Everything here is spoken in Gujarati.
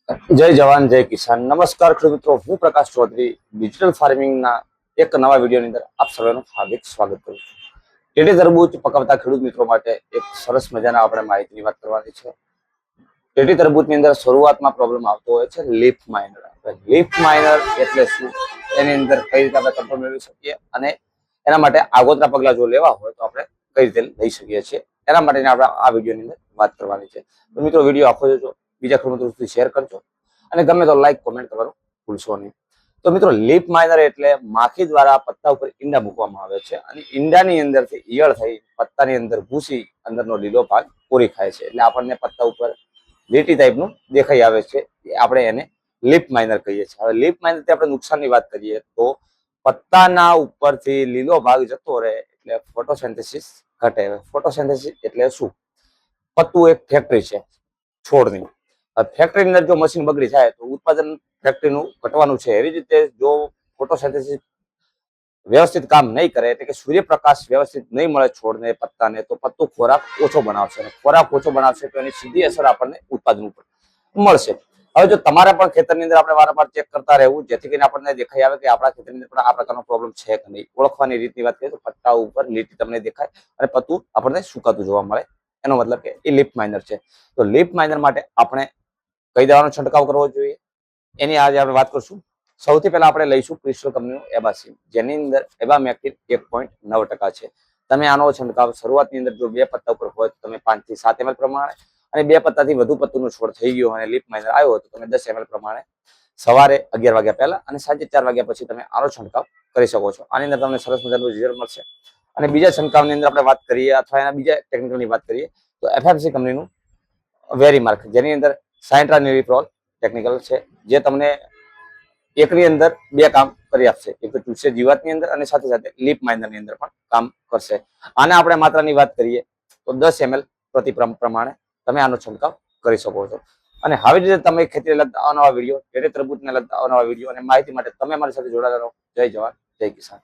જય જવાન જય કિસાન. નમસ્કાર ખેડૂત મિત્રો, હું પ્રકાશ ચૌધરી ડિજિટલ ફાર્મિંગના એક નવા વિડીયોની અંદર આપ સર્વેનું હાર્દિક સ્વાગત કરું છું. ટેટી તરબૂચ પકવતા ખેડૂત મિત્રો માટે એક સરસ મજાના આપણે માહિતીની વાત કરવાની છે. ટેટી તરબૂચની અંદર શરૂઆતમાં પ્રોબ્લેમ આવતો હોય છે લીફ માઇનર. લીફ માઇનર એટલે શું, એની અંદર કઈ રીતે આપણે કંટ્રોલ મેળવી શકીએ અને એના માટે આગોતરા પગલા જો લેવા હોય તો આપણે કઈ રીતે લઈ શકીએ છીએ, એના માટેની આપણે આ વિડીયોની અંદર વાત કરવાની છે. તો મિત્રો વિડીયો આખો જોજો, બીજા ખેડૂતો સુધી શેર કરજો અને ગમે તો લાઈક કોમેન્ટ કરવાનું ભૂલશો નહીં. તો મિત્રો લીફ માઇનર એટલે માખી દ્વારા પત્તા ઉપર ઈંડા મૂકવામાં આવે છે અને ઈંડાની અંદરથી ઈયળ થઈ પત્તાની અંદર ઘૂસી અંદરનો લીલો ભાગ પૂરી ખાય છે, એટલે આપણને પત્તા ઉપર લીટી ટાઈપનું દેખાઈ આવે છે. આપણે એને લીફ માઇનર કહીએ છીએ. હવે લીફ માઇનરથી આપણે નુકસાનની વાત કરીએ તો પત્તાના ઉપરથી લીલો ભાગ જતો રહે એટલે ફોટોસિન્થેસિસ ઘટે. ફોટોસિન્થેસિસ એટલે શું? પત્તું એક ફેક્ટરી છે છોડની. ફેક્ટરીની અંદર જો મશીન બગડી જાય તો ઉત્પાદન ફેક્ટરીનું ઘટવાનું છે. એવી રીતે જો ફોટોસિન્થેસિસ વ્યવસ્થિત કામ નહીં કરે, એટલે કે સૂર્યપ્રકાશ વ્યવસ્થિત નહીં મળે છોડને પત્તાને, તો પત્તું ખોરાક ઓછો બનાવશે અને ખોરાક ઓછો બનાવશે તો એની સીધી અસર આપણને ઉત્પાદન ઉપર મળશે. હવે જો તમારા પણ ખેતરની અંદર આપણે વારંવાર ચેક કરતા રહેવું, જેથી કરીને આપણને દેખાઈ આવે કે આપણા ખેતરની અંદર પણ આ પ્રકારનો પ્રોબ્લેમ છે કે નહીં. ઓળખવાની રીતની વાત કરીએ તો પત્તા ઉપર લીટી તમને દેખાય અને પત્તું આપણને સુકાતું જોવા મળે, એનો મતલબ કે એ લીફ માઇનર છે. તો લીફ માઇનર માટે આપણે કઈ દવાનો છંટકાવ કરવો જોઈએ એની આજે આપણે વાત કરશું. સૌથી પહેલા આપણે લઈશું ક્રિસ્ટલ કંપનીનું એબાસીમ, જેની અંદર એબામેક્ટિન 1.9% છે. તમે આનો છંટકાવ શરૂઆતની અંદર જો 2 પત્તા ઉપર હોય તો તમે 5 થી 7 ml પ્રમાણે, અને 2 પત્તાથી વધુ પત્તુનો છોડ થઈ ગયો અને લીફ માઇનર આવ્યો હોય તો તમે 10 ml પ્રમાણે સવારે 11 વાગ્યા પહેલા અને સાંજે 4 વાગ્યા પછી તમે આનો છંટકાવ કરી શકો છો. આની અંદર તમને સરસ મજાનું રિઝલ્ટ મળશે. અને બીજા છંટકાવની અંદર આપણે વાત કરીએ અથવા એના બીજા ટેકનિકલની વાત કરીએ તો એફએમસી કંપનીનું વેરીમાર્ક, જેની અંદર સાયન્ટ્રાનિલિપ્રોલ ટેકનિકલ છે, જે તમને એકની અંદર 2 કામ કરી આપશે. એક તો ચૂસે જીવાતની અંદર અને સાથે સાથે લીફ માઇનરની અંદર પણ કામ કરશે. આને આપણે માત્રાની વાત કરીએ તો 10 ml પ્રતિ પ્રમાણે તમે આનો છંટકાવ કરી શકો છો. અને આવી રીતે તમે ખેતીને લગતા અવનવા વિડીયો, ટેટી તરબૂચને લગતા અવનવા વિડીયો અને માહિતી માટે તમે અમારી સાથે જોડાયેલા રહો. જય જવાન જય કિસાન.